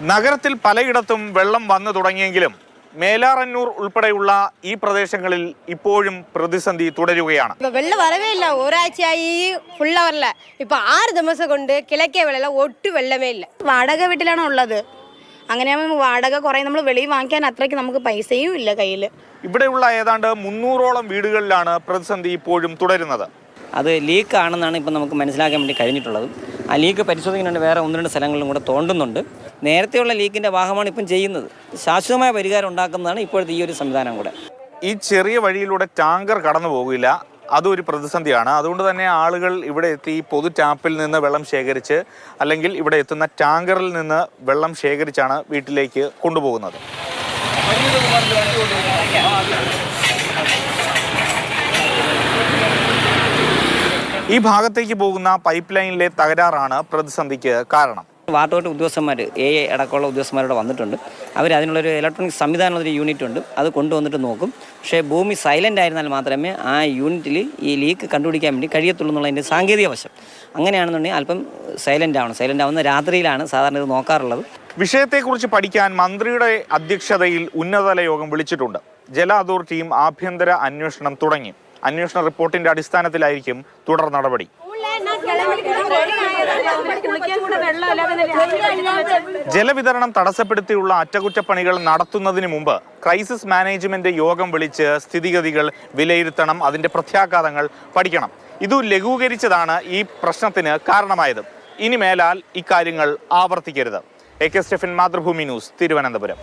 നഗരത്തിൽ പലയിടത്തും വെള്ളം വന്നു തുടങ്ങിയെങ്കിലും മേലാറന്നൂർ ഉൾപ്പെടെയുള്ള ഈ പ്രദേശങ്ങളിൽ ഇപ്പോഴും പ്രതിസന്ധി തുടരുകയാണ്. വെള്ളം വരവേ ഇല്ല. ഒരാഴ്ചയായി ഫുൾ അവറില്ല. ഇപ്പൊ 6 ദിവസം കൊണ്ട് കിഴക്കേ വെള്ളം ഒട്ടും വെള്ളമേ ഇല്ല. വാടക വീട്ടിലാണ് ഉള്ളത്. അങ്ങനെയാകുമ്പോൾ വാടക കുറേ നമ്മൾ വെളിയിൽ വാങ്ങിക്കാൻ അത്രയ്ക്ക് നമുക്ക് പൈസയും ഇല്ല കയ്യിൽ. ഇവിടെയുള്ള ഏതാണ്ട് 300ഓളം വീടുകളിലാണ് പ്രതിസന്ധി ഇപ്പോഴും തുടരുന്നത്. അത് ലീക്ക് ആണെന്നാണ് ഇപ്പം നമുക്ക് മനസ്സിലാക്കാൻ വേണ്ടി കഴിഞ്ഞിട്ടുള്ളത്. ആ ലീക്ക് പരിശോധിക്കുന്നുണ്ട്. വേറെ 1-2 സ്ഥലങ്ങളിലും കൂടെ തോണ്ടുന്നുണ്ട്. നേരത്തെയുള്ള ലീക്കിൻ്റെ ഭാഗമാണ് ഇപ്പം ചെയ്യുന്നത്. ശാശ്വതമായ പരിഹാരം ഉണ്ടാക്കുന്നതാണ് ഇപ്പോഴത്തെ ഈ ഒരു സംവിധാനം കൂടെ. ഈ ചെറിയ വഴിയിലൂടെ ടാങ്കർ കടന്നു പോകില്ല, അതൊരു പ്രതിസന്ധിയാണ്. അതുകൊണ്ട് തന്നെ ആളുകൾ ഇവിടെ എത്തി പൊതു ടാപ്പിൽ നിന്ന് വെള്ളം ശേഖരിച്ച് അല്ലെങ്കിൽ ഇവിടെ എത്തുന്ന ടാങ്കറിൽ നിന്ന് വെള്ളം ശേഖരിച്ചാണ് വീട്ടിലേക്ക് കൊണ്ടുപോകുന്നത്. ഈ ഭാഗത്തേക്ക് പോകുന്ന പൈപ്പ് ലൈനിലെ തകരാറാണ് പ്രതിസന്ധിക്ക് കാരണം. വാട്ടർ ഉദ്യോഗസ്ഥന്മാർ അടക്കമുള്ള ഉദ്യോഗസ്ഥന്മാരോട് വന്നിട്ടുണ്ട്. അവർ അതിനുള്ളൊരു ഇലക്ട്രോണിക് സംവിധാനമുള്ളൊരു യൂണിറ്റ് ഉണ്ട്, അത് കൊണ്ടുവന്നിട്ട് നോക്കും. പക്ഷേ ഭൂമി സൈലൻ്റ് ആയിരുന്നാൽ മാത്രമേ ആ യൂണിറ്റിൽ ഈ ലീക്ക് കണ്ടുപിടിക്കാൻ വേണ്ടി കഴിയത്തുള്ളൂ എന്നുള്ളതിൻ്റെ സാങ്കേതിക വശം. അങ്ങനെയാണെന്നുണ്ടെങ്കിൽ അല്പം സൈലൻ്റ് ആവുന്ന രാത്രിയിലാണ് സാധാരണ ഇത് നോക്കാറുള്ളത്. വിഷയത്തെക്കുറിച്ച് പഠിക്കാൻ മന്ത്രിയുടെ അധ്യക്ഷതയിൽ ഉന്നതതല യോഗം വിളിച്ചിട്ടുണ്ട്. ജല അതോറിറ്റിയും ആഭ്യന്തര അന്വേഷണം തുടങ്ങി. അന്വേഷണ റിപ്പോർട്ടിന്റെ അടിസ്ഥാനത്തിലായിരിക്കും തുടർ നടപടി. ജലവിതരണം തടസ്സപ്പെടുത്തിയുള്ള അറ്റകുറ്റപ്പണികൾ നടത്തുന്നതിന് മുമ്പ് ക്രൈസിസ് മാനേജ്മെന്റ് യോഗം വിളിച്ച് സ്ഥിതിഗതികൾ വിലയിരുത്തണം, അതിന്റെ പ്രത്യാഘാതങ്ങൾ പഠിക്കണം. ഇത് ലഘൂകരിച്ചതാണ് ഈ പ്രശ്നത്തിന് കാരണമായത്. ഇനി മേലാൽ ഇക്കാര്യങ്ങൾ ആവർത്തിക്കരുത്. AK Stephen, Mathrubhumi news, Thiruvananthapuram.